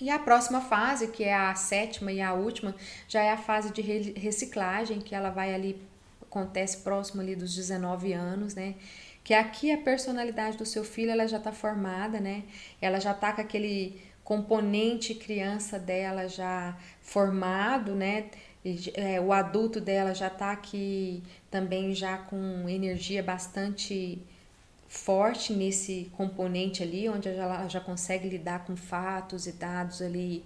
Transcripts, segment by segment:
E a próxima fase, que é a sétima e a última, já é a fase de reciclagem, que ela vai ali, acontece próximo ali dos 19 anos, né? Que aqui a personalidade do seu filho, ela já tá formada, né? Ela já tá com aquele componente criança dela já formado, né? O adulto dela já tá aqui também já com energia bastante forte nesse componente ali, onde ela já consegue lidar com fatos e dados ali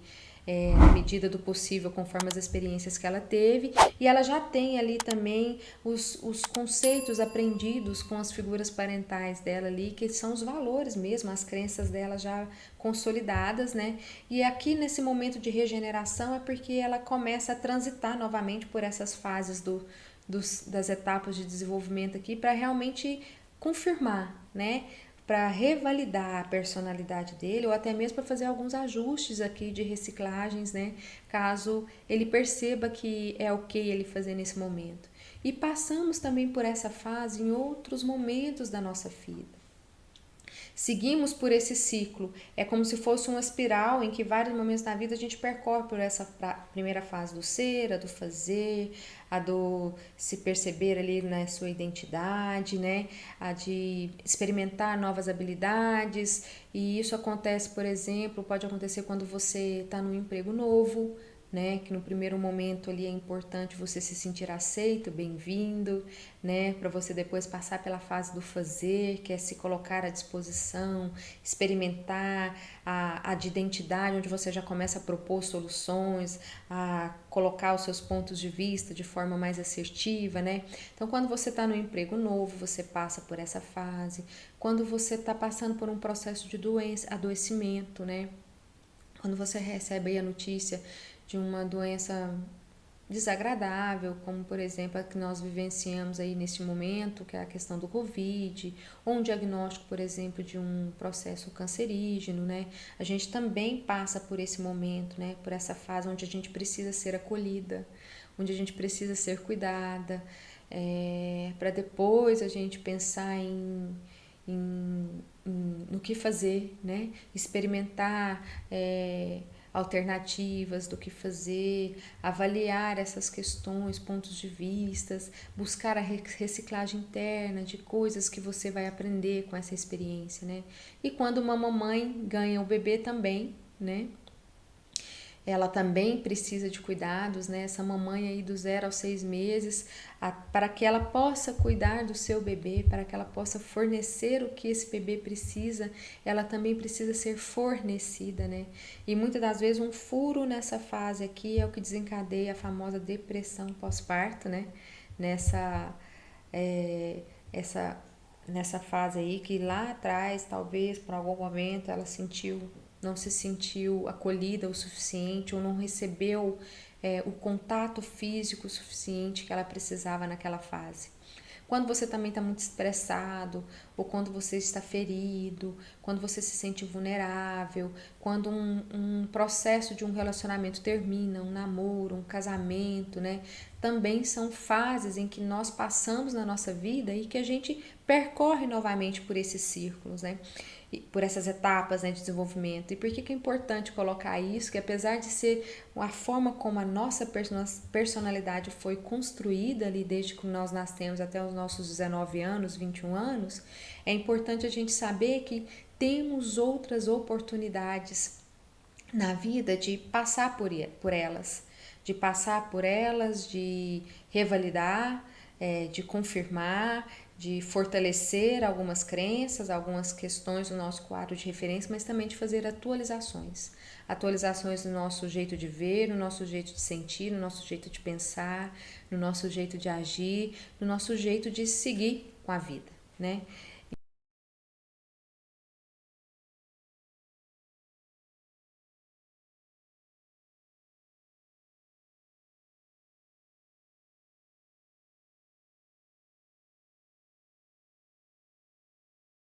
na medida do possível, conforme as experiências que ela teve, e ela já tem ali também os conceitos aprendidos com as figuras parentais dela ali, que são os valores mesmo, as crenças dela já consolidadas, né? E aqui nesse momento de regeneração é porque ela começa a transitar novamente por essas fases das etapas de desenvolvimento aqui para realmente confirmar, né? Para revalidar a personalidade dele ou até mesmo para fazer alguns ajustes aqui de reciclagens, né? Caso ele perceba que é ok ele fazer nesse momento. E passamos também por essa fase em outros momentos da nossa vida. Seguimos por esse ciclo. É como se fosse uma espiral em que vários momentos da vida a gente percorre por essa primeira fase do ser, a do fazer, a do se perceber ali na sua identidade, né? A de experimentar novas habilidades. E isso acontece, por exemplo, pode acontecer quando você está num emprego novo, né? Que no primeiro momento ali é importante você se sentir aceito, bem-vindo, né? Para você depois passar pela fase do fazer, que é se colocar à disposição, experimentar a de identidade, onde você já começa a propor soluções, a colocar os seus pontos de vista de forma mais assertiva, né? Então, quando você está no emprego novo, você passa por essa fase. Quando você está passando por um processo de doença, adoecimento, né? Quando você recebe aí a notícia de uma doença desagradável, como por exemplo a que nós vivenciamos aí neste momento, que é a questão do Covid, ou um diagnóstico, por exemplo, de um processo cancerígeno, né? A gente também passa por esse momento, né? Por essa fase onde a gente precisa ser acolhida, onde a gente precisa ser cuidada, para depois a gente pensar no que fazer, né? Experimentar alternativas do que fazer, avaliar essas questões, pontos de vistas, buscar a reciclagem interna de coisas que você vai aprender com essa experiência, né? E quando uma mamãe ganha o bebê também, né? Ela também precisa de cuidados, né? Essa mamãe aí do 0 aos 6 meses, para que ela possa cuidar do seu bebê, para que ela possa fornecer o que esse bebê precisa, ela também precisa ser fornecida, né? E muitas das vezes um furo nessa fase aqui é o que desencadeia a famosa depressão pós-parto, né? Nessa, é, essa, nessa fase aí que lá atrás, talvez por algum momento ela não se sentiu acolhida o suficiente ou não recebeu o contato físico suficiente que ela precisava naquela fase. Quando você também está muito estressado, ou quando você está ferido, quando você se sente vulnerável, quando um processo de um relacionamento termina, um namoro, um casamento, né? Também são fases em que nós passamos na nossa vida e que a gente percorre novamente por esses círculos, né? Por essas etapas, né, de desenvolvimento. E por que é importante colocar isso? Que apesar de ser a forma como a nossa personalidade foi construída ali desde que nós nascemos até os nossos 19 anos, 21 anos, é importante a gente saber que temos outras oportunidades na vida de passar por elas, de revalidar, de confirmar, de fortalecer algumas crenças, algumas questões do nosso quadro de referência, mas também de fazer atualizações. Atualizações no nosso jeito de ver, no nosso jeito de sentir, no nosso jeito de pensar, no nosso jeito de agir, no nosso jeito de seguir com a vida, né?